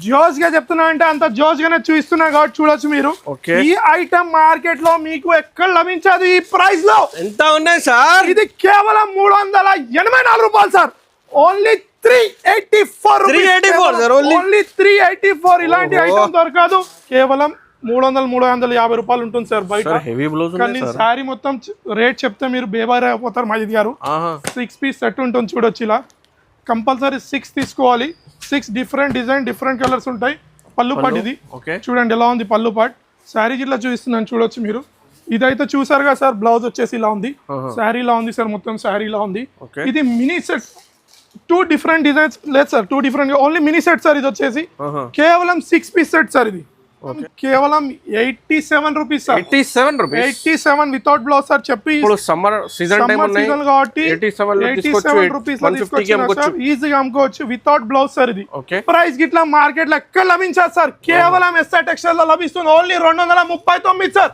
Jose గా చెప్తున్నా అంటే అంత జోస్ గానే చూపిస్తున్నా కాబట్టి చూడొచ్చు మీరు. ఈ ఐటమ్ మార్కెట్ లో మీకు ఎక్కడ లభించదు ఈ ప్రైస్ లో. ఎంత ఉన్నాయి సార్? ఇది కేవలం 384 రూపాయలు సార్. Only 384 only 384. ఇలాంటి ఐటమ్ దొరకదు. కేవలం 350 రూపాయలు ఉంటుంది సార్ బయట. కానీ శారీ మొత్తం రేట్ చెప్తే మీరు బేబారి అయిపోతారు మజిద్ గారు. 6 పీస్ సెట్ ఉంటుంది చూడొచ్చు. ఇలా కంపల్సరీ 6 తీసుకోవాలి. 6 డిఫరెంట్ డిజైన్ డిఫరెంట్ కలర్స్ ఉంటాయి. పళ్ళు పాట్ ఇది చూడండి ఎలా ఉంది. పళ్ళు పాట్ శారీ జిల్లా చూపిస్తున్నాను చూడొచ్చు మీరు. ఇదైతే చూసారు కదా సార్. బ్లౌజ్ వచ్చేసి ఇలా ఉంది. శారీ ఇలా ఉంది సార్. మొత్తం శారీ ఇలా ఉంది. ఇది మినీ సెట్ 2 డిఫరెంట్ డిజైన్స్ లేదు sir. 2 different only mini set sir. ఇది వచ్చేసి కేవలం 6 పీస్ సెట్ సార్. ఇది కేవలం 87 rupees sir. 87 without blouse sir. చెప్పి సమ్మర్ సీజన్ కాబట్టి 87 రూపీస్ ఈజీగా అమ్ముకోవచ్చు వితౌట్ బ్లౌజ్ సార్. ఇది ప్రైస్ గిట్లా మార్కెట్ లో ఎక్కడ లభించారు సార్. కేవలం ఎస్ఆర్ టెక్స్టైల్ లో లభిస్తుంది. Only 239 sir.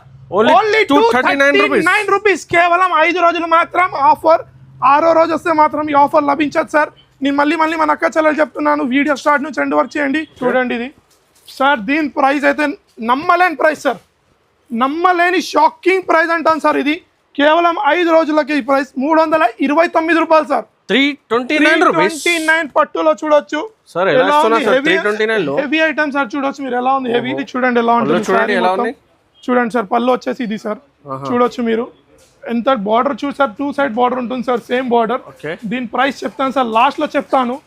Only 239 rupees. కేవలం 5 రోజులు మాత్రం ఆఫర్. 6వ రోజు వస్తే మాత్రం ఈ ఆఫర్ లభించదు సార్. నేను మళ్ళీ మన అక్క చెల్లెలు చెప్తున్నాను. వీడియో స్టార్ట్ నుంచి ఎండ్ వరకు చేయండి. చూడండి ఇది సార్. దీని ప్రైస్ అయితే నమ్మలేని ప్రైస్ సార్. నమ్మలేని షాకింగ్ ప్రైస్ అంటాను సార్. ఇది కేవలం 5 రోజులకి ఈ ప్రైస్ 329 రూపాయలు సార్. 329 పట్టులో చూడొచ్చు. Heavy item sir. చూడొచ్చు మీరు ఎలా ఉంది. హెవీ ఇది చూడండి ఎలా ఉంటుంది. చూడండి సార్. పళ్ళు వచ్చేసి ఇది సార్. చూడొచ్చు మీరు ఎంత బార్డర్ చూసారు. 2 సైడ్ బార్డర్ ఉంటుంది సార్. Same border. దీని ప్రైస్ చెప్తాను సార్. లాస్ట్ లో చెప్తాను.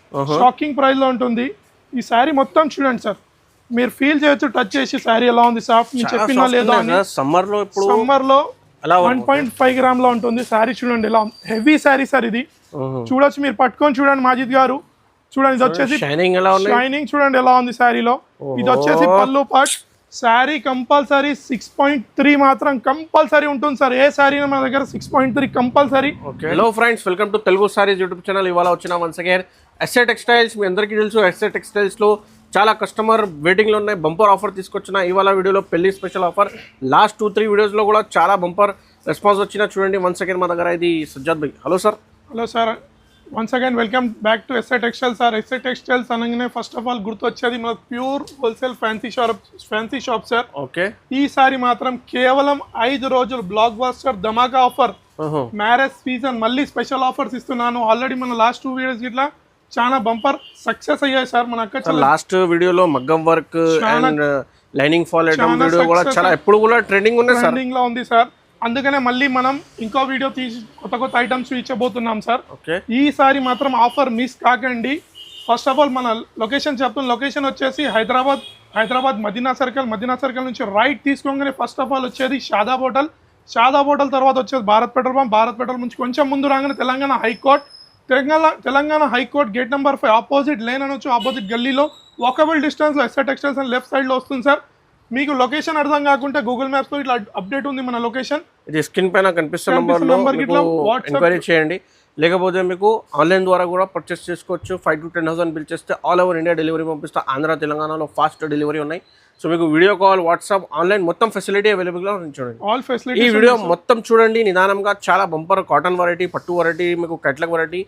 షాకింగ్ ప్రైస్ లో ఉంటుంది. ఈ శారీ మొత్తం చూడండి సార్. మీరు ఫీల్ చేయొచ్చు టచ్ చేసి శారీ ఎలా ఉంది. సాఫ్ట్ నేను చెప్పినా లేదా. సమ్మర్ లో 1.5 గ్రామ్ లో ఉంటుంది శారీ. చూడండి ఎలా హెవీ శారీ సార్. ఇది చూడొచ్చు మీరు. పట్టుకొని చూడండి మాజిద్ గారు. చూడండి ఇది వచ్చేసి షైనింగ్ చూడండి ఎలా ఉంది శారీలో. ఇది వచ్చేసి పళ్ళు పాట్. శారీ కంపల్సరీ 6.3 మాత్రం కంపల్సరీ ఉంటుంది సార్. ఏ శారీ మన దగ్గర 6.3 compulsory. Hello friends, welcome to Telugu saris YouTube channel. ఇవాళ వచ్చిన వన్స్ అగైన్ ఎస్ఆర్ టెక్స్టైల్స్. మీ అందరికీ తెలుసు ఎస్ఆర్ టెక్స్టైల్స్ లో చాలా కస్టమర్ వెయిటింగ్ లో ఉన్నాయి. బంపర్ ఆఫర్ తీసుకొచ్చిన ఇవాళ వీడియోలో పెళ్లి స్పెషల్ ఆఫర్. లాస్ట్ 2-3 వీడియోస్ లో కూడా చాలా బంపర్ రెస్పాన్స్ వచ్చిన. చూడండి వన్స్ అగైన్ మా దగ్గర ఇది Sajjad bhai. Hello sir. Hello sir. Once again welcome back to SR textiles sir. SR textiles అనగానే ఫస్ట్ ఆఫ్ ఆల్ గుర్తొచ్చేది మన pure wholesale fancy shop sir. ఈసారి మాత్రం కేవలం 5 రోజులు బ్లాక్ బస్టర్ ధమాకా ఆఫర్. మ్యారేజ్ సీజన్ మళ్ళీ స్పెషల్ ఆఫర్స్ ఇస్తున్నాను. ఆల్రెడీ మన లాస్ట్ 2 వీడియోస్ గిట్లా చాలా బంపర్ సక్సెస్ అయ్యాయి సార్. మన అక్క లాస్ట్ వీడియోలో మగ్గం work and lining fall item video కూడా చాలా ఎప్పుడు కూడా ట్రెండింగ్ ఉంది సార్. ట్రెండింగ్ లో ఉంది సార్. అందుకనే మళ్ళీ మనం ఇంకో వీడియో తీసి కొత్త ఐటమ్స్ ఇచ్చబోతున్నాం సార్. ఈసారి మాత్రం ఆఫర్ మిస్ కాకండి. ఫస్ట్ ఆఫ్ ఆల్ మన లొకేషన్ చెప్తాం. లొకేషన్ వచ్చేసి హైదరాబాద్ మదీనా సర్కిల్ నుంచి రైట్ తీసుకోగానే ఫస్ట్ ఆఫ్ ఆల్ వచ్చేది షాదాబ్ హోటల్ తర్వాత వచ్చేది భారత్ పెట్రోల్ పంప్ నుంచి కొంచెం ముందు రాగానే Telangana high court gate number 5 opposite lane అనొచ్చు. ఆపోజిట్ గల్లీలో వాకబుల్ డిస్టెన్స్ లో ఎస్ఆర్ టెక్స్టైల్స్ అని లెఫ్ట్ సైడ్ లో వస్తుంది సార్. మీకు లొకేషన్ అర్థం కాకుంటే గూగుల్ మ్యాప్స్ లో ఇట్లా అప్డేట్ ఉంది మన లొకేషన్. ఇది స్క్రీన్ పైన కనిపిస్తున్న నంబర్ ఎంక్వైరీ చేయండి. లేకపోతే మీకు ఆన్లైన్ ద్వారా కూడా పర్చేస్ చేసుకోవచ్చు. 5 to 10,000 బిల్ చేస్తే ఆల్ ఓవర్ ఇండియా డెలివరీ పంపిస్తా. ఆంధ్ర తెలంగాణలో ఫాస్ట్ డెలివరీ ఉన్నాయి. సో మీకు వీడియో కాల్, వాట్సాప్, ఆన్లైన్ మొత్తం ఫెసిలిటీ అవైలబుల్గా చూడండి. ఆల్ ఫెసిలిటీ ఈ వీడియో మొత్తం చూడండి నిదానంగా. చాలా బంపర్ కాటన్ వెరైటీ, పట్టు వెరైటీ, మీకు కట్లక్ వెరైటీ,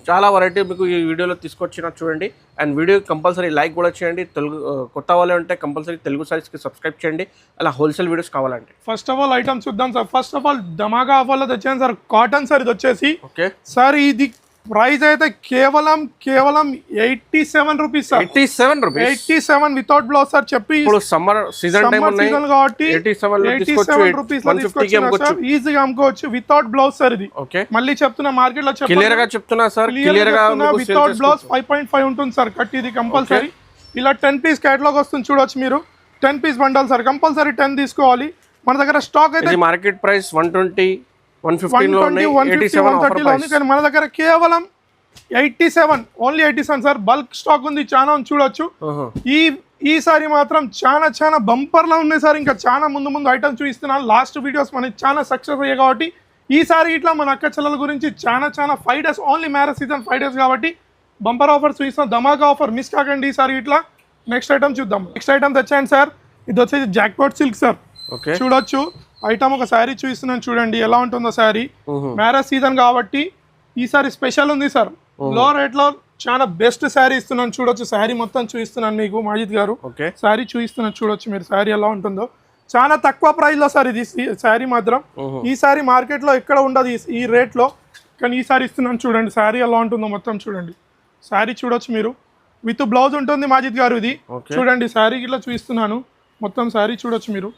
చాలా వెరైటీ మీకు ఈ వీడియోలో తీసుకొచ్చిన చూడండి. అండ్ వీడియో కంపల్సరీ లైక్ కూడా చేయండి. తెలుగు కొత్త వాళ్ళే ఉంటే కంపల్సరీ తెలుగు సారీస్కి సబ్స్క్రైబ్ చేయండి. అలా హోల్సేల్ వీడియోస్ కావాలంటే ఫస్ట్ ఆఫ్ ఆల్ ఐటమ్స్ చూద్దాం సార్. ఫస్ట్ ఆఫ్ ఆల్ ధమాకా ఆఫర్లో తెచ్చాను సార్. Cotton sir. ఇది వచ్చేసి సార్ ఇది ప్రైస్ అయితే కేవలం 87 rupees sir. 87 without blouse sir. చెప్పి సమ్మర్ సీజన్ కాబట్టి 87 రూపీస్ ఈజీగా అమ్ముకోవచ్చు వితౌట్ బ్లౌజ్ సార్. ఇది మళ్ళీ చెప్తున్నా మార్కెట్ లో క్లియర్ గా చెప్తున్నా సార్. వితౌట్ బ్లౌజ్ 5.5 ఉంటుంది సార్. కట్ ఇది కంపల్సరీ. ఇలా 10 పీస్ కేటలాగ్ వస్తుంది చూడొచ్చు మీరు. 10 పీస్ బండల్ సార్. కంపల్సరీ 10 తీసుకోవాలి. మన దగ్గర స్టాక్ అయితే మార్కెట్ ప్రైస్ 120, 115 కానీ మన దగ్గర కేవలం 87 ఓన్లీ 87 సార్. బల్క్ స్టాక్ ఉంది చాలా చూడొచ్చు. ఈసారి మాత్రం చాలా బంపర్ లో ఉన్నాయి సార్. ఇంకా చాలా ముందు ఐటమ్స్ చూపిస్తున్నాను. లాస్ట్ వీడియోస్ మనకి చాలా సక్సెస్ అయ్యాయి కాబట్టి ఈసారి ఇట్లా మన అక్క చెల్లెల గురించి చాలా 5 days only marriage season 5 days కాబట్టి బంపర్ ఆఫర్ చూపిస్తాం. ధమాకా ఆఫర్ మిస్ కాకండి ఈసారి ఇట్లా. నెక్స్ట్ ఐటమ్ చూద్దాం. నెక్స్ట్ ఐటమ్ తెచ్చాను సార్. ఇది వచ్చేసి జాక్పాట్ సిల్క్ సార్. చూడొచ్చు ఐటమ్. ఒక శారీ చూపిస్తున్నాను చూడండి ఎలా ఉంటుందో శారీ. మ్యారేజ్ సీజన్ కాబట్టి ఈసారి స్పెషల్ ఉంది సార్. లో రేట్ లో చాలా బెస్ట్ శారీ ఇస్తున్నాను చూడొచ్చు. శారీ మొత్తం చూపిస్తున్నాను మీకు మాజిద్ గారు. ఓకే, శారీ చూపిస్తున్నాను చూడొచ్చు మీరు. శారీ ఎలా ఉంటుందో చాలా తక్కువ ప్రైస్ లో సార్ ఇది శారీ మాత్రం. ఈ శారీ మార్కెట్ లో ఎక్కడ ఉండదు ఈ రేట్ లో, కానీ ఈ శారీ ఇస్తున్నాను చూడండి. శారీ ఎలా ఉంటుందో మొత్తం చూడండి. శారీ చూడొచ్చు మీరు, విత్ బ్లౌజ్ ఉంటుంది మాజిద్ గారు. ఇది చూడండి శారీ ఇట్లా చూపిస్తున్నాను మొత్తం. శారీ చూడొచ్చు మీరు,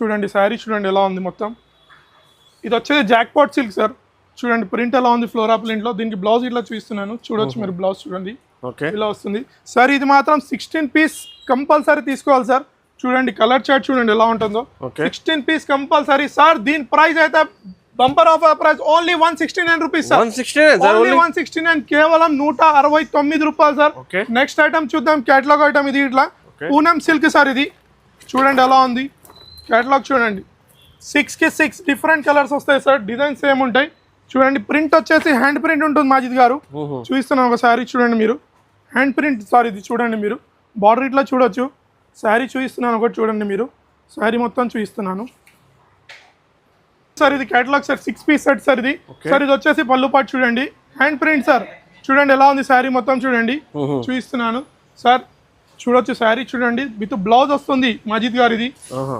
చూడండి శారీ చూడండి ఎలా ఉంది మొత్తం. ఇది వచ్చేది జాక్పాట్ సిల్క్ సార్. చూడండి ప్రింట్ ఎలా ఉంది ఫ్లోరా ప్రింట్ లో. దీనికి బ్లౌజ్ ఇట్లా చూపిస్తున్నాను చూడొచ్చు మీరు. బ్లౌజ్ చూడండి ఇలా వస్తుంది సార్. ఇది మాత్రం 16 పీస్ కంపల్సరీ తీసుకోవాలి సార్. చూడండి కలర్ చార్ట్ చూడండి ఎలా ఉంటుందో. 16 పీస్ కంపల్సరీ సార్. దీని ప్రైస్ అయితే bumper offer price only 169 rupees sir. 169 కేవలం 169 రూపాయలు సార్. నెక్స్ట్ ఐటమ్ చూద్దాం, కేటలాగ్ ఐటమ్. ఇది ఇట్లా పూనం సిల్క్ సార్. ఇది చూడండి ఎలా ఉంది. కేటలాగ్ చూడండి 6 కి 6 డిఫరెంట్ కలర్స్ వస్తాయి సార్. డిజైన్స్ సేమ్ ఉంటాయి చూడండి. ప్రింట్ వచ్చేసి హ్యాండ్ ప్రింట్ ఉంటుంది మాజిద్ గారు. చూపిస్తున్నాను ఒక శారీ చూడండి మీరు. హ్యాండ్ ప్రింట్ సార్ ఇది చూడండి మీరు. బార్డర్ ఇట్లా చూడొచ్చు. శారీ చూపిస్తున్నాను ఒకటి చూడండి మీరు. శారీ మొత్తం చూపిస్తున్నాను సార్. ఇది catalogue sir. 6 piece set sir ఇది. సార్ ఇది వచ్చేసి పళ్ళు పాటు చూడండి. Hand print sir. చూడండి ఎలా ఉంది శారీ మొత్తం చూడండి. చూపిస్తున్నాను సార్. చూడొచ్చు శారీ చూడండి. విత్ బ్లౌజ్ వస్తుంది మాజిద్ గారు. ఇది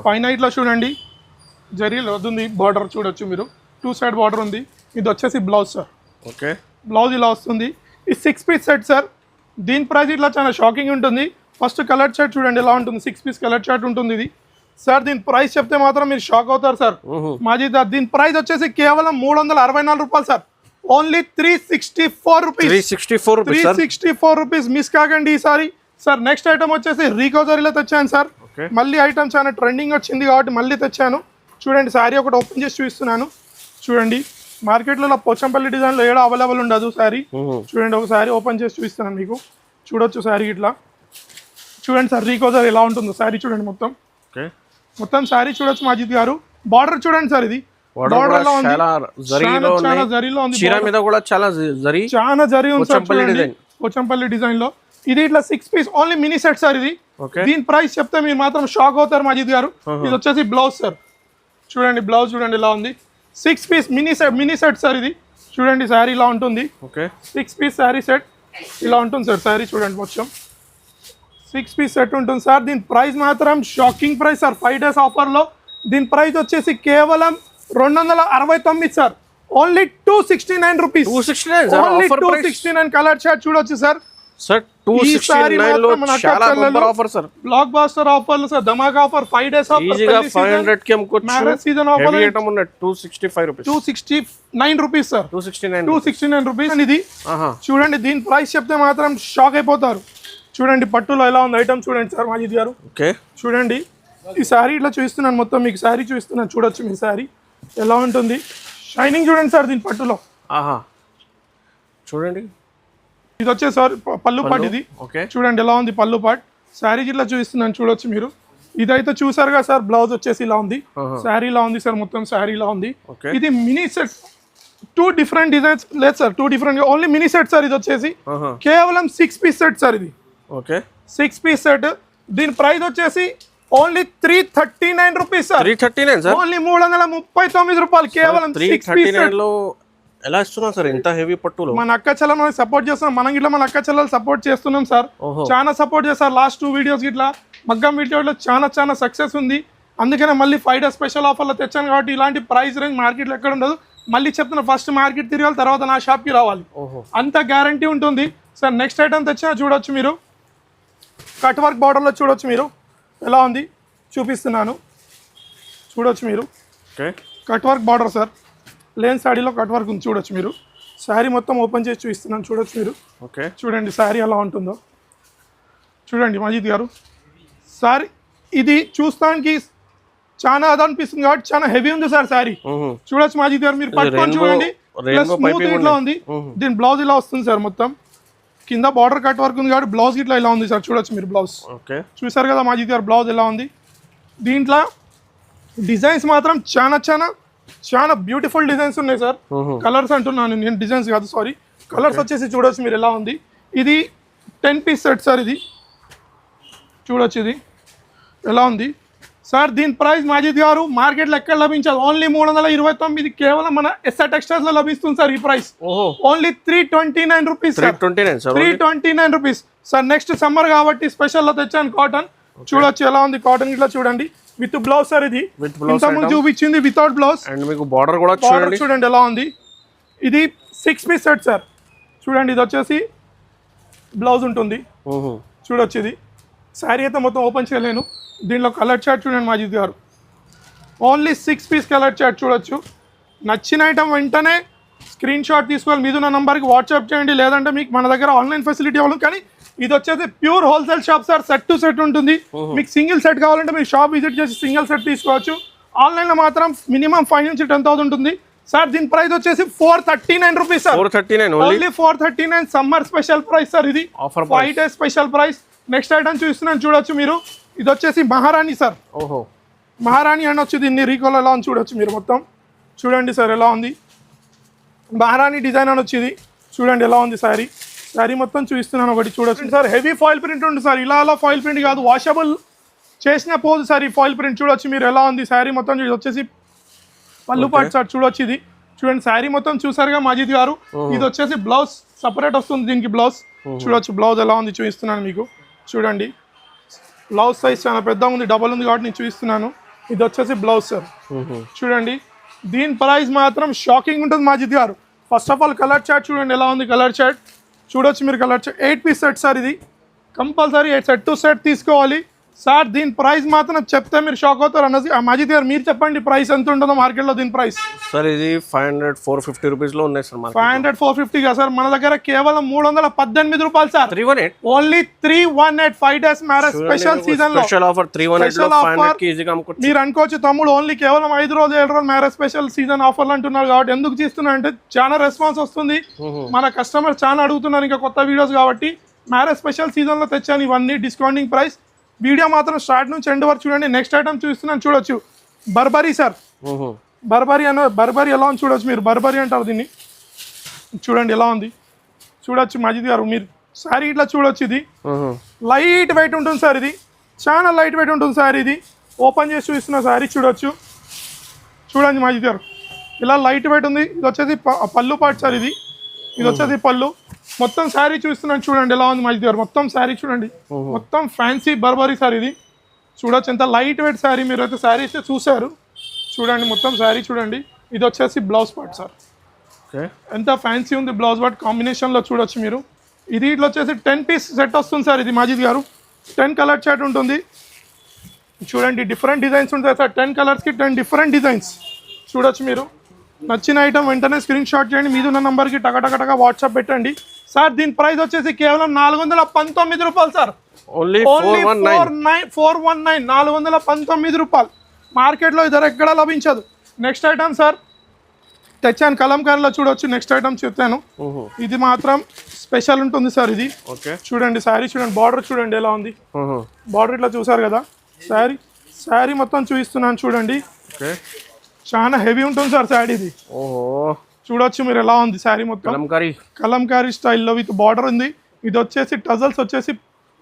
పైన ఇట్లా చూడండి జరీ వస్తుంది. బార్డర్ చూడొచ్చు మీరు. 2 సైడ్ బార్డర్ ఉంది. ఇది వచ్చేసి బ్లౌజ్ సార్. ఓకే, బ్లౌజ్ ఇలా వస్తుంది. ఇది 6 పీస్ సెట్ సార్. దీని ప్రైస్ ఇట్లా చాలా షాకింగ్ ఉంటుంది. ఫస్ట్ కలర్ చార్ట్ చూడండి ఎలా ఉంటుంది. 6 పీస్ కలర్ చార్ట్ ఉంటుంది ఇది సార్. దీని ప్రైస్ చెప్తే మాత్రం మీరు షాక్ అవుతారు సార్ మాజిద్. దీని ప్రైస్ వచ్చేసి కేవలం 364 రూపాయలు sir. Only 364 rupees. 364 rupees. Miss కాకండి ఈసారి సార్. నెక్స్ట్ ఐటమ్ వచ్చేసి రీకోజరీలో తెచ్చాను సార్. మళ్ళీ ఐటమ్ చాలా ట్రెండింగ్ వచ్చింది కాబట్టి మళ్ళీ తెచ్చాను చూడండి. శారీ ఒకటి ఓపెన్ చేసి చూపిస్తున్నాను చూడండి. మార్కెట్లో పోచంపల్లి డిజైన్లో ఏడా అవైలబుల్ ఉండదు శారీ. చూడండి ఒక శారీ ఓపెన్ చేసి చూపిస్తున్నాను మీకు. చూడొచ్చు శారీ ఇట్లా చూడండి సార్. రీకోజర్ ఎలా ఉంటుందో శారీ చూడండి మొత్తం. మొత్తం శారీ చూడొచ్చు మాజిద్ గారు. బార్డర్ చూడండి సార్. ఇది బార్డర్ ఎలా ఉంది. చాలా జరీలో ఉంది. చాలా జరీ ఉంది సార్ చూడండి పోచంపల్లి డిజైన్ లో. ఇది ఇట్లా 6 piece only mini set sir ఇది. దీని ప్రైస్ చెప్తే మీరు మాత్రం షాక్ అవుతారు మాజిద్ గారు. ఇది వచ్చేసి బ్లౌజ్ సార్. చూడండి బ్లౌజ్ చూడండి ఎలా ఉంది. 6 పీస్ మినీ సెట్ సార్. ఇది చూడండి శారీ ఇలా ఉంటుంది. 6 పీస్ శారీ సెట్ ఇలా ఉంటుంది సార్. శారీ చూడండి మొత్తం 6 పీస్ సెట్ ఉంటుంది సార్. దీని ప్రైస్ మాత్రం షాకింగ్ ప్రైస్ సార్. 5 డేస్ ఆఫర్లో దీని ప్రైస్ వచ్చేసి కేవలం 269 sir. Only 269 rupees. Only 269. Colour chart చూడొచ్చు సార్. బ్లాక్ బాస్టర్ ఆఫర్లు సార్. ధమాకా offer 5 days marriage season offer 269 rupees sir. 269 rupees ఇది చూడండి. దీని ప్రైస్ చెప్తే మాత్రం షాక్ అయిపోతారు. చూడండి పట్టులో ఎలా ఉంది ఐటమ్ చూడండి సార్ మాజిద్ గారు. చూడండి ఈ శారీ ఇట్లా చూపిస్తున్నాను మొత్తం మీకు. శారీ చూపిస్తున్నాను చూడొచ్చు మీ శారీ ఎలా ఉంటుంది. షైనింగ్ చూడండి సార్ దీని పట్టులో. చూడండి ఇది వచ్చే సార్ పళ్ళు పాట్. ఇది చూడండి ఎలా ఉంది పళ్ళు పాట్. శారీ ఇట్లా చూపిస్తున్నాను చూడొచ్చు మీరు. ఇదైతే చూసారుగా సార్. బ్లౌజ్ వచ్చేసి ఇలా ఉంది. శారీ ఇలా ఉంది సార్. మొత్తం శారీ ఇలా ఉంది. ఇది మినీ సెట్. 2 డిఫరెంట్ డిజైన్స్ లేదు sir. 2 different only mini set sir. ఇది వచ్చేసి కేవలం 6 పీస్ సెట్ సార్. ఇది 6 పీస్ సెట్. దీని ప్రైస్ వచ్చేసి only 339 rupees sir. 339 sir. Only 339 రూపాయలు కేవలం 6 పీస్ సెట్. ఎలా ఇస్తున్నాం సార్ ఇంత హెవీ పట్టులో? మన అక్క చెల్లెలు సపోర్ట్ చేస్తున్నాం. మనం ఇట్లా మన అక్క చెల్లెలు సపోర్ట్ చేస్తున్నాం సార్. చాలా సపోర్ట్ చేస్తారు. లాస్ట్ 2 వీడియోస్ ఇట్లా మగ్గం వీడియోలో చాలా సక్సెస్ ఉంది. అందుకనే మళ్ళీ 5 డేస్ స్పెషల్ ఆఫర్లో తెచ్చాను కాబట్టి ఇలాంటి ప్రైస్ రేంజ్ మార్కెట్లో ఎక్కడ ఉండదు. మళ్ళీ చెప్తున్నా ఫస్ట్ మార్కెట్ తిరగాలి, తర్వాత నా షాప్కి రావాలి. అంత గ్యారంటీ ఉంటుంది సార్. నెక్స్ట్ ఐటమ్ తెచ్చినా చూడొచ్చు మీరు. కట్ వర్క్ బార్డర్లో చూడొచ్చు మీరు ఎలా ఉంది. చూపిస్తున్నాను చూడొచ్చు మీరు. Cut work border sir. Plain శారీలో కట్ వర్క్ ఉంది చూడొచ్చు మీరు. శారీ మొత్తం ఓపెన్ చేసి చూపిస్తున్నాను చూడొచ్చు మీరు. చూడండి శారీ ఎలా ఉంటుందో చూడండి మాజిద్ గారు. శారీ ఇది చూస్తానికి చాలా అది అనిపిస్తుంది కాబట్టి చాలా హెవీ ఉంది సార్ శారీ. చూడొచ్చు మాజిద్ గారు మీరు పట్టుకొని చూడండి. స్మూత్ ఇట్లా ఉంది. దీని బ్లౌజ్ ఇలా వస్తుంది సార్. మొత్తం కింద బార్డర్ కట్ వర్క్ ఉంది కాబట్టి బ్లౌజ్ ఇట్లా ఇలా ఉంది సార్. చూడొచ్చు మీరు బ్లౌజ్ చూసారు కదా మాజిద్ గారు. బ్లౌజ్ ఎలా ఉంది. దీంట్లో డిజైన్స్ మాత్రం చాలా బ్యూటిఫుల్ డిజైన్స్ ఉన్నాయి సార్. కలర్స్ అంటున్నాను నేను, డిజైన్స్ కాదు సారీ. కలర్స్ వచ్చేసి చూడొచ్చు మీరు ఎలా ఉంది. ఇది 10 పీస్ సెట్ సార్. ఇది చూడొచ్చు ఇది ఎలా ఉంది. సార్ దీని ప్రైస్ మాజిద్ గారు మార్కెట్లో ఎక్కడ లభించదు, ఓన్లీ 329 కేవలం మన ఎస్ఆర్ టెక్స్టైల్స్ లో లభిస్తుంది సార్ ఈ price. Only 329 rupees, 329 rupees sir. Next summer కాబట్టి స్పెషల్ లో తెచ్చాను కాటన్. చూడొచ్చు ఎలా ఉంది కాటన్, ఇట్లా చూడండి విత్ బ్లౌజ్ సార్. ఇది ఇంతకుముందు చూపించింది వితౌట్ బ్లౌజ్ అండ్ మీకు బార్డర్ కూడా చూడండి ఎలా ఉంది. ఇది 6 పీస్ సెట్ సార్. చూడండి ఇది వచ్చేసి బ్లౌజ్ ఉంటుంది. చూడొచ్చు ఇది శారీ అయితే మొత్తం ఓపెన్ చేయలేను. దీనిలో కలర్ చార్ట్ చూడండి మాజిద్ గారు, ఓన్లీ 6 పీస్ కలర్ చార్ట్ చూడొచ్చు. నచ్చిన ఐటమ్ వెంటనే స్క్రీన్ షాట్ తీసుకోవాలి, మీద ఉన్న నంబర్కి వాట్సాప్ చేయండి, లేదంటే మీకు మన దగ్గర ఆన్లైన్ ఫెసిలిటీ అవ్వదు. కానీ ఇది వచ్చేసి pure wholesale shop sir, set to set ఉంటుంది. మీకు సింగిల్ సెట్ కావాలంటే మీరు షాప్ విజిట్ చేసి సింగిల్ సెట్ తీసుకోవచ్చు. ఆన్లైన్లో మాత్రం మినిమం 5 నుంచి 10,000 ఉంటుంది సార్. దీని ప్రైస్ వచ్చేసి 439 rupees sir, only 439 summer special price sir. ఇది 5 days special price. Next item చూస్తున్నాను చూడొచ్చు మీరు, ఇది వచ్చేసి మహారాణి సార్. మహారాణి అనొచ్చు దీన్ని, రీకోల్ ఎలా ఉంది చూడొచ్చు మీరు. మొత్తం చూడండి సార్ ఎలా ఉంది, మహారాణి డిజైన్ అని వచ్చింది. చూడండి ఎలా ఉంది శారీ. శారీ మొత్తం చూపిస్తున్నాను ఒకటి చూడొచ్చు సార్. హెవీ ఫాయిల్ ప్రింట్ ఉంటుంది సార్, ఇలా అలా ఫాయిల్ ప్రింట్ కాదు, వాషబుల్ చేసిన పోదు సార్ ఈ ఫాయిల్ ప్రింట్. చూడొచ్చు మీరు ఎలా ఉంది శారీ మొత్తం. ఇది వచ్చేసి పళ్ళు పాటు సార్. చూడొచ్చు ఇది చూడండి శారీ మొత్తం చూసారుగా మాజిద్ గారు. ఇది వచ్చేసి బ్లౌజ్ సపరేట్ వస్తుంది దీనికి బ్లౌజ్. చూడొచ్చు బ్లౌజ్ ఎలా ఉంది చూపిస్తున్నాను మీకు. చూడండి బ్లౌజ్ సైజ్ చాలా పెద్దగా ఉంది, డబల్ ఉంది కాబట్టి నేను చూపిస్తున్నాను. ఇది వచ్చేసి బ్లౌజ్ సార్. చూడండి దీని ప్రైస్ మాత్రం షాకింగ్ ఉంటుంది Majid garu. First of all colour chart చూడండి ఎలా ఉంది. కలర్ చార్ట్ చూడొచ్చు మీరు. Colour chart 8 piece set sir. ఇది కంపల్సరీ సెట్ టు సెట్ తీసుకోవాలి సార్. దీని ప్రైస్ మాత్రం చెప్తే మీరు షాక్ అవుతారు అన్నది. మాజిద్ గారు మీరు చెప్పండి ప్రైస్ ఎంత ఉంటుందో మార్కెట్లో దీని ప్రైస్. సార్ ఇది 500-450 రూపీస్ లో ఉన్నాయి సార్. 500-450 గా సార్. మన దగ్గర కేవలం 318 రూపాయలు sir. 318 only 318 5 days marriage special season లో స్పెషల్ ఆఫర్ 318 లో 500 కి ఈజీగా అమ్ముకోవచ్చు. మీరు అనుకోవచ్చు తమ్ముడు ఓన్లీ కేవలం 5 రోజులు 7 రోజులు మ్యారేజ్ స్పెషల్ సీజన్ ఆఫర్లు అంటున్నారు కాబట్టి. ఎందుకు చేస్తున్నా అంటే చాలా రెస్పాన్స్ వస్తుంది, మన కస్టమర్స్ చాలా అడుగుతున్నారు ఇంకా కొత్త వీడియోస్ కాబట్టి. మ్యారేజ్ స్పెషల్ సీజన్ లో తెచ్చాను ఇవన్నీ డిస్కౌంటింగ్ ప్రైస్. వీడియో మాత్రం స్టార్ట్ నుంచి ఎండ్ వరకు చూడండి. నెక్స్ట్ ఐటమ్ చూస్తున్నాను చూడొచ్చు, బర్బరీ సార్. బర్బరీ ఎలా ఉంది చూడొచ్చు మీరు. బర్బరీ అంటారు దీన్ని. చూడండి ఎలా ఉంది చూడొచ్చు మాజిద్ గారు మీరు. శారీ ఇట్లా చూడొచ్చు. ఇది లైట్ వెయిట్ ఉంటుంది సార్. ఇది చాలా లైట్ వెయిట్ ఉంటుంది సార్. ఇది ఓపెన్ చేసి చూస్తున్న శారీ చూడొచ్చు. చూడండి మాజిద్ గారు ఇలా లైట్ వెయిట్ ఉంది. ఇది వచ్చేసి పళ్ళు పాటు సార్. ఇది వచ్చేసి పళ్ళు. మొత్తం శారీ చూస్తున్నాను చూడండి ఎలా ఉంది మాజిద్ గారు. మొత్తం శారీ చూడండి, మొత్తం ఫ్యాన్సీ బర్బరీ సార్. ఇది చూడొచ్చు ఎంత లైట్ వెయిట్ శారీ. మీరు అయితే శారీ అయితే చూసారు చూడండి. మొత్తం శారీ చూడండి. ఇది వచ్చేసి బ్లౌజ్ పార్ట్ సార్. ఎంత ఫ్యాన్సీ ఉంది బ్లౌజ్ పార్ట్ కాంబినేషన్లో చూడొచ్చు మీరు. ఇది ఇట్లా వచ్చేసి 10 పీస్ సెట్ వస్తుంది సార్. ఇది మాజిద్ గారు 10 కలర్ చార్ట్ ఉంటుంది. చూడండి డిఫరెంట్ డిజైన్స్ ఉంటాయి సార్. 10 కలర్స్కి 10 డిఫరెంట్ డిజైన్స్ చూడొచ్చు మీరు. నచ్చిన ఐటమ్ వెంటనే స్క్రీన్ షాట్ చేయండి, మీద ఉన్న నంబర్కి టకటకటగా వాట్సాప్ పెట్టండి సార్. దీని ప్రైస్ వచ్చేసి కేవలం 419 రూపాయలు సార్. ఓన్లీ 419 419 రూపాయలు. మార్కెట్లో ఇద్దరు ఎక్కడ లభించదు. నెక్స్ట్ ఐటమ్ సార్ తెచ్చాను కలంకారీలో చూడొచ్చు. నెక్స్ట్ ఐటమ్ చెప్తాను. ఇది మాత్రం స్పెషల్ ఉంటుంది సార్. ఇది చూడండి శారీ చూడండి. బార్డర్ చూడండి ఎలా ఉంది. బార్డర్ ఇట్లా చూసారు కదా. శారీ మొత్తం చూపిస్తున్నాను చూడండి. చాలా హెవీ ఉంటుంది సార్ శారీ. ఇది చూడొచ్చు మీరు ఎలా ఉంది శారీ మొత్తం. కలంకారీ స్టైల్లో విత్ బార్డర్ ఉంది. ఇది వచ్చేసి టజల్స్ వచ్చేసి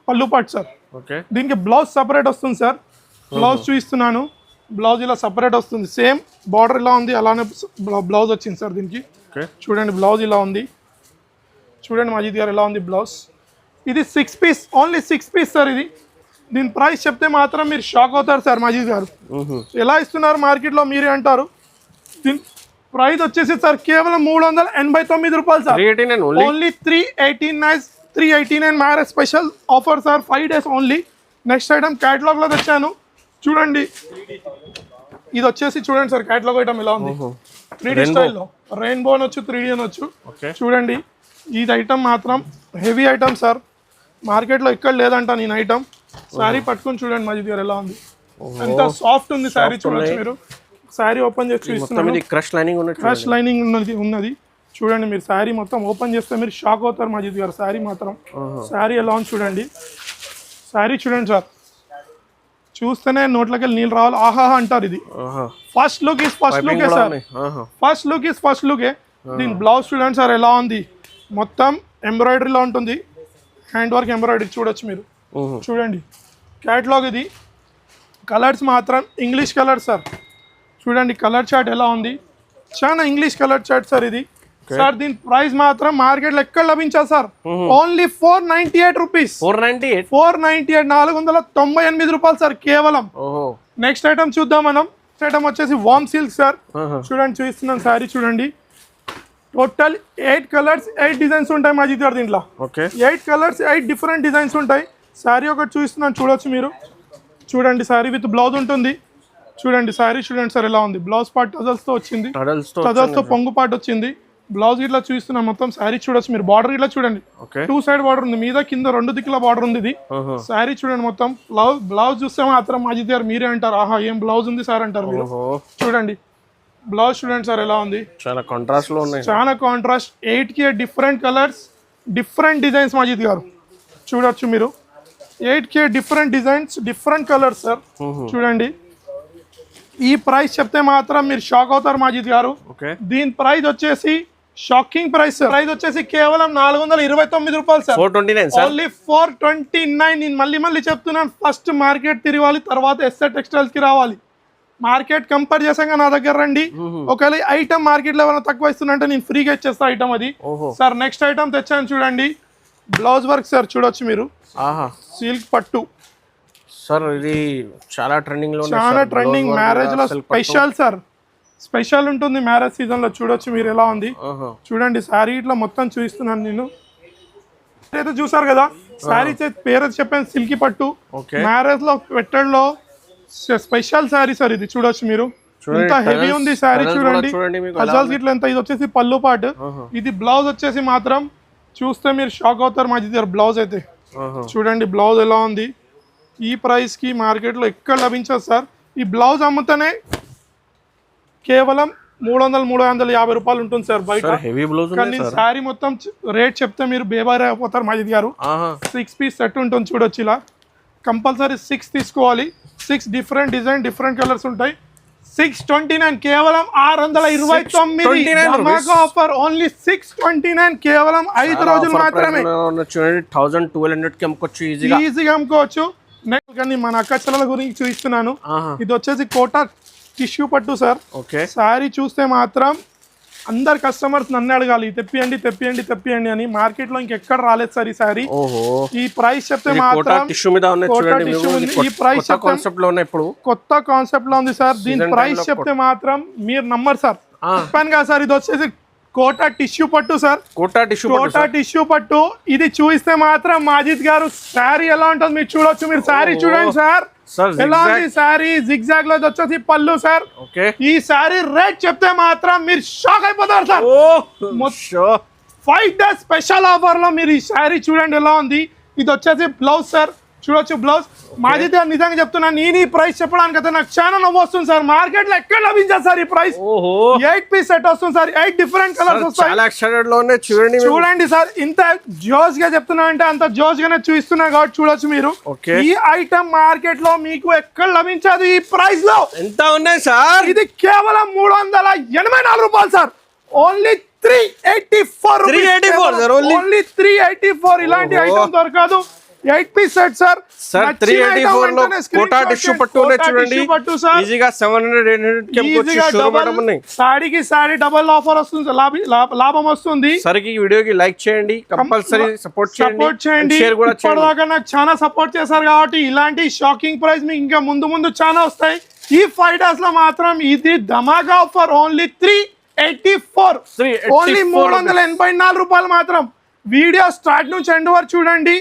పళ్ళు పాటు సార్. దీనికి బ్లౌజ్ సపరేట్ వస్తుంది సార్. బ్లౌజ్ చూపిస్తున్నాను. బ్లౌజ్ ఇలా సపరేట్ వస్తుంది. సేమ్ బార్డర్ ఇలా ఉంది అలానే బ్లౌజ్ వచ్చింది సార్ దీనికి. చూడండి బ్లౌజ్ ఇలా ఉంది. చూడండి మాజిద్ గారు ఎలా ఉంది బ్లౌజ్. ఇది 6 పీస్, ఓన్లీ 6 పీస్ సార్. ఇది దీని ప్రైస్ చెప్తే మాత్రం మీరు షాక్ అవుతారు సార్ మాజిద్ గారు. ఎలా ఇస్తున్నారు మార్కెట్లో మీరే అంటారు. దీని ప్రైస్ వచ్చేసి సార్ కేవలం 389 రూపాయలు sir. Only 389 marriage special offer sir. 5 days only. Next item క్యాటలాగ్లో తెచ్చాను చూడండి. ఇది వచ్చేసి చూడండి సార్ క్యాటలాగ్ ఐటమ్ ఎలా ఉంది. 3D స్టైల్లో రెయిన్బో అనొచ్చు 3D అనొచ్చు. చూడండి ఇది ఐటమ్ మాత్రం హెవీ ఐటమ్ సార్. మార్కెట్లో ఎక్కడ లేదంట నేను ఐటమ్. శారీ పట్టుకొని చూడండి మాజిద్ గారు ఎలా ఉంది. ఎంత సాఫ్ట్ ఉంది శారీ చూడొచ్చు మీరు. శారీ ఓపెన్ చేసి చూస్తున్నాను. క్రష్ లైనింగ్ ఉన్నది చూడండి మీరు. శారీ మొత్తం ఓపెన్ చేస్తే మీరు షాక్ అవుతారు మాజిద్ గారు. శారీ మాత్రం శారీ ఎలా ఉంది చూడండి. శారీ చూడండి సార్. చూస్తేనే నోట్లకి నీళ్ళు రావాలి ఆహాహా అంటారు. ఇది ఫస్ట్ లుక్ ఇస్ ఫస్ట్ లుకే సార్. ఫస్ట్ లుకే. దీని బ్లౌజ్ చూడండి సార్ ఎలా ఉంది. మొత్తం ఎంబ్రాయిడరీలో ఉంటుంది. హ్యాండ్ వర్క్ ఎంబ్రాయిడరీ చూడొచ్చు మీరు. చూడండి క్యాటలాగ్ ఇది కలర్స్ మాత్రం ఇంగ్లీష్ కలర్ సార్. చూడండి కలర్ చార్ట్ ఎలా ఉంది, చాలా ఇంగ్లీష్ కలర్ చార్ట్ సార్ ఇది. సార్ దీని ప్రైస్ మాత్రం మార్కెట్ లో ఎక్కడ లభించాలి సార్, ఓన్లీ 498 రూపీస్. 498 498 రూపాయలు సార్ కేవలం. నెక్స్ట్ ఐటమ్ చూద్దాం మనం. నెక్స్ట్ ఐటమ్ వచ్చేసి వామ్ సిల్క్ సార్. చూడండి చూపిస్తున్నాను సారీ చూడండి. టోటల్ 8 కలర్స్ 8 డిజైన్స్ ఉంటాయి మాజిద్ గారు దీంట్లో. 8 కలర్స్ 8 డిఫరెంట్ డిజైన్స్ ఉంటాయి. సారీ ఒకటి చూపిస్తున్నాను చూడొచ్చు మీరు. చూడండి సారీ విత్ బ్లౌజ్ ఉంటుంది. చూడండి సారీ చూడండి సార్ ఎలా ఉంది. బ్లౌజ్ పార్ట్ టజల్స్ తో వచ్చింది, టజల్స్ తో పొంగు పార్ట్ వచ్చింది. బ్లౌజ్ ఇట్లా చూస్తున్నాం మొత్తం. సారీ చూడొచ్చు మీరు. బార్డర్ ఇట్లా చూడండి, 2 సైడ్ బార్డర్ ఉంది, మీద కింద 2 దిక్కుల బార్డర్ ఉంది ఇది. సారీ చూడండి మొత్తం. బ్లౌజ్ చూస్తే మాత్రం మాజిద్ గారు మీరే అంటారు, ఆహా ఏం బ్లౌజ్ ఉంది సార్ అంటారు మీరు. చూడండి బ్లౌజ్ చూడండి సార్ ఎలా ఉంది, చాలా కాంట్రాస్ట్ లో ఉన్నాయి. చాలా కాంట్రాస్ట్. 8కి 8 different colours, different designs Majid garu చూడొచ్చు మీరు. 8కి 8 different designs, different colours sir. చూడండి ఈ ప్రైస్ చెప్తే మాత్రం మీరు షాక్ అవుతారు మాజిద్ గారు. దీని ప్రైస్ వచ్చేసి షాకింగ్ ప్రైస్ సార్. ప్రైస్ వచ్చేసి కేవలం 429 రూపాయలు సార్. 429 ఓన్లీ 429. నేను మళ్ళీ చెప్తున్నాను, ఫస్ట్ మార్కెట్ తిరగాలి, తర్వాత ఎస్ఆర్ టెక్స్టైల్స్ కి రావాలి. మార్కెట్ కంపేర్ చేసాక నా దగ్గర రండి. ఒకవేళ ఐటమ్ మార్కెట్ లో ఏమైనా తక్కువ ఇస్తున్నంటే నేను ఫ్రీగా ఇచ్చేస్తా ఐటమ్ అది సార్. నెక్స్ట్ ఐటమ్ తెచ్చాను చూడండి, బ్లౌజ్ వర్క్ సార్ చూడొచ్చు మీరు. సిల్క్ పట్టు సార్, ఇది చాలా ట్రెండింగ్ లో, చాలా ట్రెండింగ్. మ్యారేజ్ లో స్పెషల్ సార్, స్పెషల్ ఉంటుంది మ్యారేజ్ సీజన్ లో. చూడొచ్చు మీరు ఎలా ఉంది. చూడండి శారీ ఇట్లా మొత్తం చూపిస్తున్నాను నేను. అయితే చూసారు కదా శారీ పేరు చెప్పాను, సిల్కీ పట్టు. మ్యారేజ్ లో పెట్టడంలో స్పెషల్ శారీ సార్ ఇది. చూడొచ్చు మీరు ఎంత హెవీ ఉంది శారీ. చూడండి హజాల్స్ ఇట్లా ఎంత. ఇది వచ్చేసి పళ్ళు పాటు, ఇది బ్లౌజ్ వచ్చేసి మాత్రం చూస్తే మీరు షాక్ అవుతారు మా దగ్గర. బ్లౌజ్ అయితే చూడండి బ్లౌజ్ ఎలా ఉంది. ఈ ప్రైస్ కి మార్కెట్ లో ఎక్కడ లభించదు సార్. ఈ బ్లౌజ్ అమ్ముతేనే కేవలం 300-350 రూపాయలు ఉంటుంది సార్ బయట. కానీ శారీ మొత్తం రేట్ చెప్తే మీరు బేబారి అయిపోతారు మాజిద్ గారు. 6 పీస్ సెట్ ఉంటుంది చూడొచ్చు ఇలా. కంపల్సరీ 6 తీసుకోవాలి. 6 డిఫరెంట్ డిజైన్, డిఫరెంట్ కలర్స్ ఉంటాయి. 629 కేవలం 629 ఆఫర్. ఓన్లీ 629 కేవలం 5 రోజులు మాత్రమే. చూడండి 1200 కి అమ్ముకోవచ్చు, ఈజీగా అమ్ముకోవచ్చు. నెక్స్ట్ కానీ మన అక్క చెల్లెల గురించి చూపిస్తున్నాను. ఇది వచ్చేసి కోటా టిష్యూ పట్టు సార్. శారీ చూస్తే మాత్రం అందరు కస్టమర్స్ నన్ను అడగాలి, తెప్పియండి తెప్పియండి తెప్పియండి అని. మార్కెట్ లో ఇంకెక్కడ రాలేదు సార్ ఈ శారీ. ఈ ప్రైస్ చెప్తే మాత్రం ఈ ప్రైస్ కొత్త కాన్సెప్ట్ లో ఉంది సార్. దీని ప్రైస్ చెప్తే మాత్రం మీరు నమ్మరు సార్. చెప్పాను కదా సార్, ఇది వచ్చేసి కోటా టిష్యూ పట్టు సార్. కోటా టిష్యూ పట్టు. ఇది చూస్తే మాత్రం మాజిద్ గారు శారీ ఎలా ఉంటుంది మీరు చూడొచ్చు. మీరు శారీ చూడండి సార్ ఎలా ఉంది శారీ. జిగ్జాగ్ లో వచ్చేసి పళ్ళు సార్. ఈ శారీ రేట్ చెప్తే మాత్రం మీరు షాక్ అయిపోతారు సార్. 5 days స్పెషల్ ఆఫర్ లో మీరు ఈ శారీ చూడండి ఎలా ఉంది. ఇది వచ్చేసి బ్లౌజ్ సార్ చూడొచ్చు. బ్లౌజ్ మాజిద్ గారు నిజంగా చెప్తున్నా, నేను ఈ ప్రైస్ చెప్పడానికి అయితే నాకు చాలా నవ్వు వస్తుంది సార్. మార్కెట్ లో ఎక్కడ లభించాలి సార్ ఈ ప్రైస్. 8 పీస్ సెట్ వస్తుంది సార్. 8 డిఫరెంట్ కలర్స్ వస్తాయి. చూడండి సార్, ఇంత జోష్ గా చెప్తున్నా అంటే అంత జోష్ గానే చూపిస్తున్నా కాబట్టి చూడొచ్చు మీరు. ఈ ఐటమ్ మార్కెట్ లో మీకు ఎక్కడ లభించదు ఈ ప్రైస్ లో. ఎంత ఉన్నాయి సార్? ఇది కేవలం 384 రూపాయలు సార్. ఓన్లీ 384. ఓన్లీ 384. ఇలాంటి ఐటమ్ దొరకదు. 8 పీస్ సెట్ సార్. 384 లో కోటా టిష్యూ పట్టు చూడండి. ఈజీగా 700-800 కి అమ్ముకోవచ్చు. సారీకి సారీ డబుల్ ఆఫర్ వస్తుంది, లాభం వస్తుంది. సరికి ఈ వీడియోకి లైక్ చేయండి, కంపల్సరీ సపోర్ట్ చేయండి. ఇప్పటిదాకా నాకు చాలా సపోర్ట్ చేశారు కాబట్టి ఇలాంటి షాకింగ్ ప్రైస్ మీకు ఇంకా ముందు చాలా వస్తాయి. ఈ 5 days లో మాత్రం ఇది ధమాకా ఆఫర్. ఓన్లీ 384. ఓన్లీ 384 రూపాయలు మాత్రం. వీడియో స్టార్ట్ నుంచి ఎండ్ వరకు చూడండి.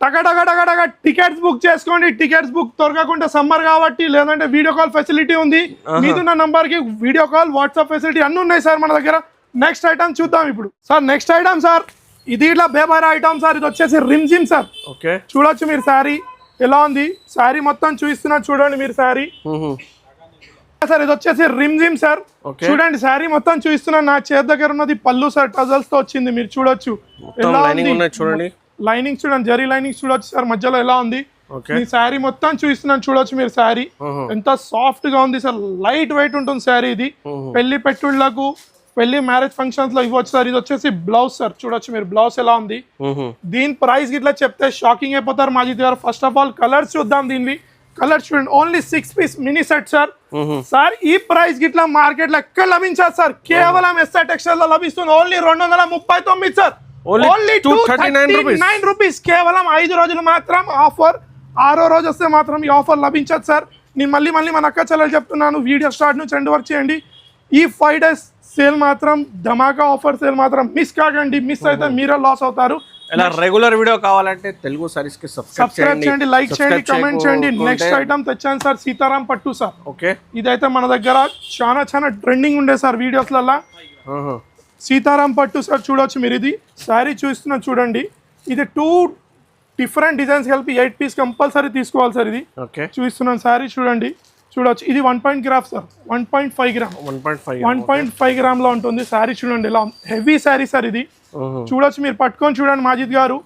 టగటగటగటగ టికెట్స్ బుక్ చేసుకోండి. టికెట్స్ బుక్ దొరకకుండా సమ్మర్ కాబట్టి, లేదంటే వీడియో కాల్ ఫెసిలిటీ ఉంది. మీదున్న నంబర్ కి వీడియో కాల్, వాట్సాప్ ఫెసిలిటీ అన్ని ఉన్నాయి సార్ మన దగ్గర. నెక్స్ట్ ఐటమ్ చూద్దాం ఇప్పుడు సార్. నెక్స్ట్ ఐటమ్ సార్, ఇది ఇట్లా బేబారా ఐటమ్ సార్. ఇది వచ్చేసి రిమ్జిమ్ సార్. చూడొచ్చు మీరు శారీ ఎలా ఉంది. శారీ మొత్తం చూపిస్తున్నా చూడండి మీరు శారీ సార్. ఇది వచ్చేసి రిమ్జిమ్ సార్. చూడండి శారీ మొత్తం చూపిస్తున్నాను. నా చేతి దగ్గర ఉన్నది పళ్ళు సార్, టజల్స్ తో వచ్చింది. మీరు చూడొచ్చు ఎలా ఉంది. చూడండి లైనింగ్స్ చూడండి, జరీ లైనింగ్స్ చూడొచ్చు సార్. మధ్యలో ఎలా ఉంది. ఈ శారీ మొత్తం చూపిస్తున్నాను చూడొచ్చు మీరు. శారీ ఎంత సాఫ్ట్ గా ఉంది సార్. లైట్ వెయిట్ ఉంటుంది శారీ. ఇది పెళ్లి పెట్టుళ్లకు, పెళ్లి మ్యారేజ్ ఫంక్షన్స్ లో ఇవ్వచ్చు సార్. ఇది వచ్చేసి బ్లౌజ్ సార్. చూడొచ్చు మీరు బ్లౌజ్ ఎలా ఉంది. దీని ప్రైస్ ఇట్లా చెప్తే షాకింగ్ అయిపోతారు Majid garu. First of all colours చూద్దాం దీనివి. కలర్ చూడండి only 6 piece mini set sir. Sir ఈ ప్రైస్ గిట్లా మార్కెట్ లో ఎక్కడ లభించారు సార్, కేవలం ఎస్ఆర్ టెక్స్టైల్ లో లభిస్తుంది ఓన్లీ 239 సార్. Only 239 rupees. కేవలం 5 రోజులు మాత్రం ఆఫర్. 6వ రోజు వస్తే మాత్రం ఈ ఆఫర్ లభించదు సార్. నేను మళ్ళీ మన అక్క చెల్లెలు చెప్తున్నాను, వీడియో స్టార్ట్ నుంచి ఎండ్ వరకు చేయండి. ఈ 5 days సేల్ మాత్రం ధమాకా ఆఫర్ సేల్ మాత్రం మిస్ కాకండి. మిస్ అయితే మీరే లాస్ అవుతారు. ఇలా రెగ్యులర్ వీడియో కావాలంటే తెలుగు సారీస్ కి సబ్స్క్రైబ్ చేయండి, లైక్ చేయండి, కమెంట్ చేయండి. నెక్స్ట్ ఐటమ్ తెచ్చాను సార్, సీతారాం పట్టు సార్. ఓకే, ఇదైతే మన దగ్గర చాలా ట్రెండింగ్ ఉండే సార్ వీడియోస్లలో. సీతారాం పట్టు సార్ చూడొచ్చు మీరు. ఇది శారీ చూస్తున్నా చూడండి. ఇది 2 డిఫరెంట్ డిజైన్స్ కలిపి 8 పీస్ కంపల్సరీ తీసుకోవాలి సార్. ఇది చూస్తున్నాను శారీ చూడండి, చూడొచ్చు. ఇది 1 గ్రామ్ సార్, 1.5 గ్రామ్, 1.5 గ్రామ్ లో ఉంటుంది శారీ. చూడండి ఎలా హెవీ శారీ సార్. ఇది చూడొచ్చు, మీరు పట్టుకొని చూడండి మాజిద్ గారు.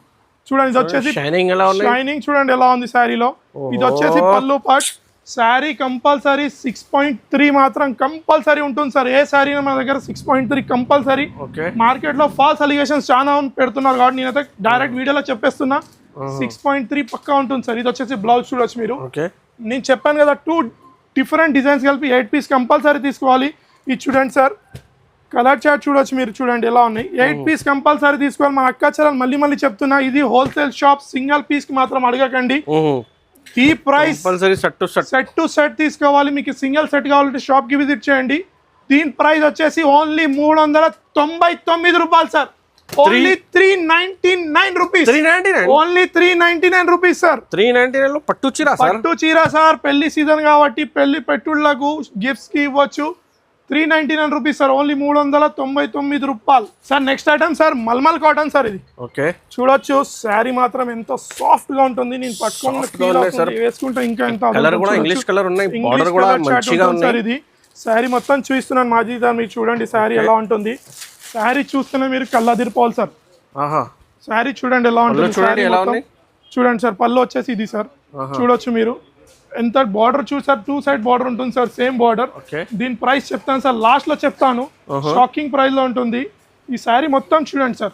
చూడండి ఇది వచ్చేసి షైనింగ్ చూడండి ఎలా ఉంది శారీలో. ఇది వచ్చేసి పళ్ళు పార్ట్. శారీ కంపల్సరీ 6.3 మాత్రం కంపల్సరీ ఉంటుంది సార్. ఏ శారీ మన దగ్గర 6.3 కంపల్సరీ. మార్కెట్ లో ఫాల్స్ అలిగేషన్స్ చాలా పెడుతున్నారు కాబట్టి నేనైతే డైరెక్ట్ వీడియోలో చెప్పేస్తున్నా 6.3 పక్కా ఉంటుంది సార్. ఇది వచ్చేసి బ్లౌజ్ చూడొచ్చు మీరు. నేను చెప్పాను కదా 2 డిఫరెంట్ డిజైన్స్ కలిపి 8 పీస్ కంపల్సరీ తీసుకోవాలి. ఇది చూడండి సార్, కలర్ చార్ట్ చూడొచ్చు మీరు. చూడండి ఎలా ఉన్నాయి. 8 పీస్ కంపల్సరీ తీసుకోవాలి. మన అక్క చెల్లెలు మళ్ళీ చెప్తున్నా, ఇది హోల్సేల్ షాప్. సింగిల్ పీస్ కి మాత్రం అడగకండి. ఈ ప్రైస్ సెట్ టు సెట్ తీసుకోవాలి. మీకు సింగిల్ సెట్ కావాలంటే షాప్ కి విజిట్ చేయండి. దీని ప్రైస్ వచ్చేసి ఓన్లీ 399 రూపాయలు sir. Only 399 rupees. Only 399 rupees sir. 399 లో పట్టు చీర సార్. పెళ్లి సీజన్ కాబట్టి పెళ్లి పెట్టుళ్లకు గిఫ్ట్స్ కి ఇవ్వచ్చు. 399 రూపీస్ సార్. ఓన్లీ 399 రూపాయలు sir. Next item sir mulmul cotton sir. ఇది చూడొచ్చు శారీ మాత్రం ఎంతో సాఫ్ట్ గా ఉంటుంది. నేను పట్టుకొని వేసుకుంటే ఇంకా ఎంత ఇంగ్లీష్ కలర్ ఉన్నాయి. ఇది శారీ మొత్తం చూపిస్తున్నాను మాజీ సార్, మీరు చూడండి శారీ ఎలా ఉంటుంది. శారీ చూస్తేనే మీరు కళ్ళు అదిరిపోవాలి సార్. శారీ చూడండి ఎలా ఉంటుంది. చూడండి సార్, పళ్ళు వచ్చేసి ఇది సార్. చూడొచ్చు మీరు ఎంత బార్డర్ చూసారు. 2 సైడ్ బార్డర్ ఉంటుంది సార్, సేమ్ బార్డర్. దీని ప్రైస్ చెప్తాను సార్, లాస్ట్ లో చెప్తాను. షాకింగ్ ప్రైస్ లో ఉంటుంది. ఈ శారీ మొత్తం చూడండి సార్,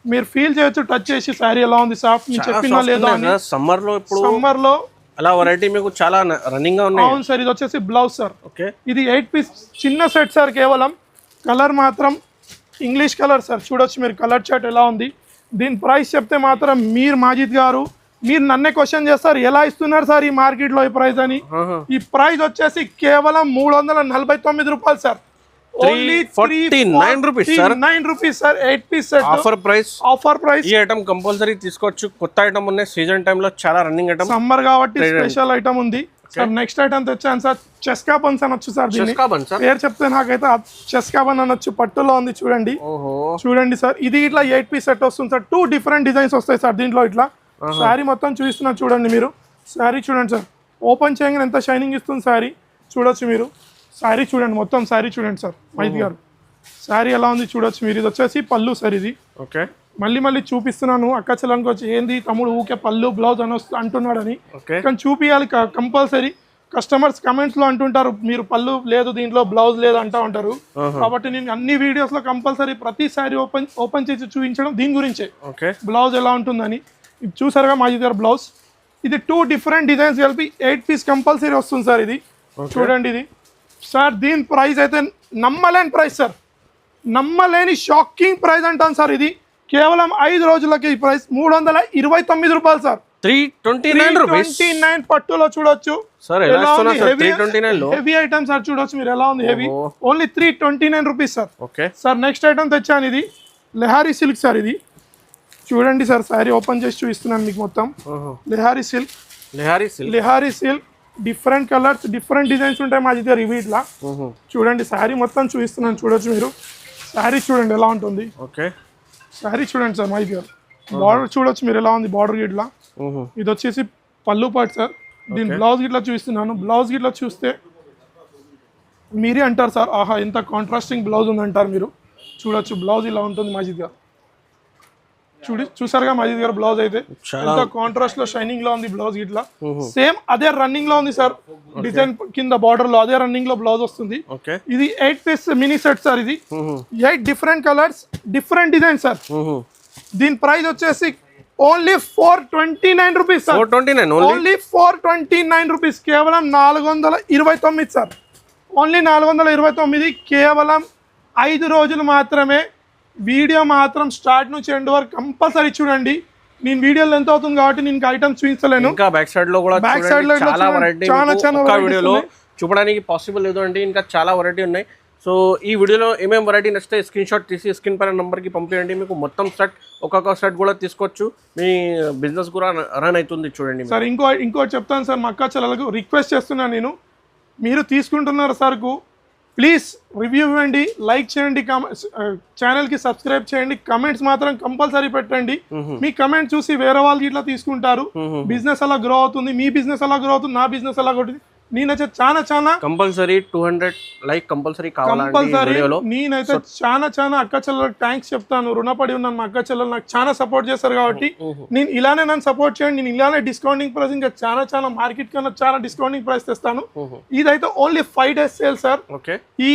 మీరు ఫీల్ చేయొచ్చు టచ్ చేసి శారీ ఎలా ఉంది, సాఫ్ట్. నేను చెప్పినా లేదా సమ్మర్ లో అలా వెరైటీ మీకు చాలా రన్నింగ్ గా ఉన్నాయి. అవును సార్. ఇది వచ్చేసి బ్లౌజ్ సార్. ఇది 8 పీస్ చిన్న సెట్ సార్. కేవలం కలర్ మాత్రం ఇంగ్లీష్ కలర్ సార్. చూడొచ్చు మీరు కలర్ చార్ట్ ఎలా ఉంది. దీని ప్రైస్ చెప్తే మాత్రం మీరు మాజిద్ గారు మీరు నన్నే క్వశ్చన్ చేస్తారు, ఎలా ఇస్తున్నారు సార్ ఈ మార్కెట్ లో ఈ ప్రైస్ అని. ఈ ప్రైస్ వచ్చేసి కేవలం 349 రూపాయలు sir. Only 349 rupees sir. 8 piece set offer price. ఈ ఐటమ్ కంపల్సరీ తీసుకోవచ్చు. కొత్త ఐటమ్ ఉన్నాయి, సీజన్ టైమ్ లో చాలా రన్నింగ్ ఐటమ్. సమ్మర్ కాబట్టి స్పెషల్ ఐటమ్ ఉంది సార్. నెక్స్ట్ ఐటమ్ తెచ్చాను సార్, చెస్కా బన్స్ అనొచ్చు సార్. పేరు చెప్తే నాకైతే చెస్కా బన్ అనొచ్చు. పట్టులో ఉంది చూడండి. చూడండి సార్, ఇది ఇట్లా 8 పీస్ సెట్ వస్తుంది సార్. 2 డిఫరెంట్ డిజైన్స్ వస్తాయి సార్ దీంట్లో. ఇట్లా శారీ మొత్తం చూపిస్తున్నా చూడండి మీరు. శారీ చూడండి సార్, ఓపెన్ చేయగానే ఎంత షైనింగ్ ఇస్తుంది శారీ. చూడొచ్చు మీరు శారీ చూడండి, మొత్తం శారీ చూడండి సార్ మైతి గారు. శారీ ఎలా ఉంది చూడొచ్చు మీరు. ఇది వచ్చేసి పళ్ళు సార్. ఇది మళ్ళీ చూపిస్తున్నాను. అక్క చెల్లెనికి వచ్చి ఏంది తమ్ముడు ఊకే పళ్ళు బ్లౌజ్ అని అంటున్నాడని, కానీ చూపియాలి కంపల్సరీ. కస్టమర్స్ కమెంట్స్ లో అంటుంటారు మీరు పళ్ళు లేదు దీంట్లో, బ్లౌజ్ లేదు అంటా ఉంటారు. కాబట్టి నేను అన్ని వీడియోస్ లో కంపల్సరీ ప్రతి శారీ ఓపెన్ చేసి చూపించడం దీని గురించే, బ్లౌజ్ ఎలా ఉంటుందని. ఇది చూసారుగా మాజీ గారు బ్లౌజ్. ఇది 2 డిఫరెంట్ డిజైన్స్ కలిపి 8 పీస్ కంపల్సరీ వస్తుంది సార్. ఇది చూడండి. ఇది సార్ దీని ప్రైస్ అయితే నమ్మలేని ప్రైస్ సార్. నమ్మలేని షాకింగ్ ప్రైస్ అంటాను సార్. ఇది కేవలం 5 రోజులకి ఈ ప్రైస్ 329 రూపాయలు సార్. 329 పట్టులో చూడొచ్చు హెవీ ఐటమ్ సార్. చూడొచ్చు మీరు ఎలా ఉంది heavy. Only 329 rupees sir. Sir next item తెచ్చాను. ఇది లెహారీ సిల్క్ సార్. ఇది చూడండి సార్, శారీ ఓపెన్ చేసి చూపిస్తున్నాను మీకు మొత్తం. Lehari silk different colours different designs ఉంటాయి మా దగ్గర. ఇవి ఇట్లా చూడండి శారీ మొత్తం చూపిస్తున్నాను. చూడొచ్చు మీరు శారీ చూడండి ఎలా ఉంటుంది. శారీ చూడండి సార్ మా దగ్గర. బార్డర్ చూడొచ్చు మీరు ఎలా ఉంది బార్డర్ ఇట్లా. ఇది వచ్చేసి పళ్ళు పార్ట్ సార్. దీని బ్లౌజ్ గిట్లా చూపిస్తున్నాను. బ్లౌజ్ గిట్లా చూస్తే మీరే అంటారు సార్, ఆహా ఎంత కాంట్రాస్టింగ్ బ్లౌజ్ ఉంది అంటారు మీరు. చూడొచ్చు బ్లౌజ్ ఇలా ఉంటుంది మాజిద్ గారు. చూసారుగా మాజిద్ గారు బ్లౌజ్ అయితే ఎంత కాంట్రాస్ట్ లో షైనింగ్ లో ఉంది బ్లౌజ్ ఇట్లా. సేమ్ అదే రన్నింగ్ లో ఉంది సార్. డిజైన్ కింద బార్డర్ లో అదే రన్నింగ్ లో బ్లౌజ్ వస్తుంది. ఇది 8 పీస్ మినీ సెట్ సార్. ఇది 8 different colours different design sir. దీని ప్రైస్ వచ్చేసి only 429 rupees sir. 429 only 429 rupees, కేవలం 429 సార్. ఓన్లీ 429, కేవలం 5 రోజులు మాత్రమే. వీడియో మాత్రం స్టార్ట్ నుంచి ఎండ్ వరకు కంపల్సరీ చూడండి. నేను వీడియోలో ఎంత అవుతుంది కాబట్టి నేను ఐటమ్స్ చూపించలేను. ఇంకా బ్యాక్ సైడ్ లో కూడా బ్యాక్ సైడ్ లో చాలా వెరైటీ చాలా వీడియోలో చూపడానికి పాసిబుల్ లేదు అండి. ఇంకా చాలా వెరైటీ ఉన్నాయి. సో ఈ వీడియోలో ఏమేమి వెరైటీ నచ్చితే స్క్రీన్ షాట్ తీసి స్క్రీన్ పైన నెంబర్కి పంపించండి. మీకు మొత్తం సెట్ ఒక్కొక్క సెట్ కూడా తీసుకోవచ్చు. మీ బిజినెస్ కూడా రన్ అవుతుంది చూడండి సార్. ఇంకోటి చెప్తాను సార్, మా అక్క చెల్లెలకు రిక్వెస్ట్ చేస్తున్నాను నేను, మీరు తీసుకుంటున్నారు సరుకు, ప్లీజ్ రివ్యూ ఇవ్వండి, లైక్ చేయండి, ఛానల్కి సబ్స్క్రైబ్ చేయండి, కమెంట్స్ మాత్రం కంపల్సరీ పెట్టండి. మీ కమెంట్ చూసి వేరే వాళ్ళు ఇట్లా తీసుకుంటారు, బిజినెస్ అలా గ్రో అవుతుంది, మీ బిజినెస్ అలా గ్రో అవుతుంది, నా బిజినెస్ అలా అవుతుంది. నేనైతే చాలా కంపల్సరీ 200 లైక్ కంపల్సరీ నేనైతే చాలా అక్క చెల్లెలకు థ్యాంక్స్ చెప్తాను, రుణపడి ఉన్నాను. మా అక్క చెల్లెలు నాకు చాలా సపోర్ట్ చేస్తారు కాబట్టి నేను ఇలానే నన్ను సపోర్ట్ చేయండి. నేను ఇలానే డిస్కౌంటింగ్ ప్రైస్ ఇంకా చాలా మార్కెట్ కన్నా చాలా డిస్కౌంటింగ్ ప్రైస్ తెస్తాను. ఇదైతే ఓన్లీ 5 days సేల్ సార్. ఈ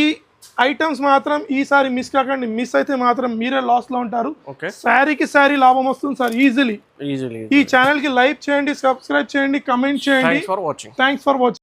ఐటమ్స్ మాత్రం ఈసారి మిస్ కాకండి. మిస్ అయితే మాత్రం మీరే లాస్ లో ఉంటారు. శారీకి శారీ లాభం వస్తుంది సార్ ఈజీలీ. ఈ ఛానల్ కి లైక్ చేయండి, సబ్స్క్రైబ్ చేయండి, కమెంట్ చేయండి. Thanks for watching.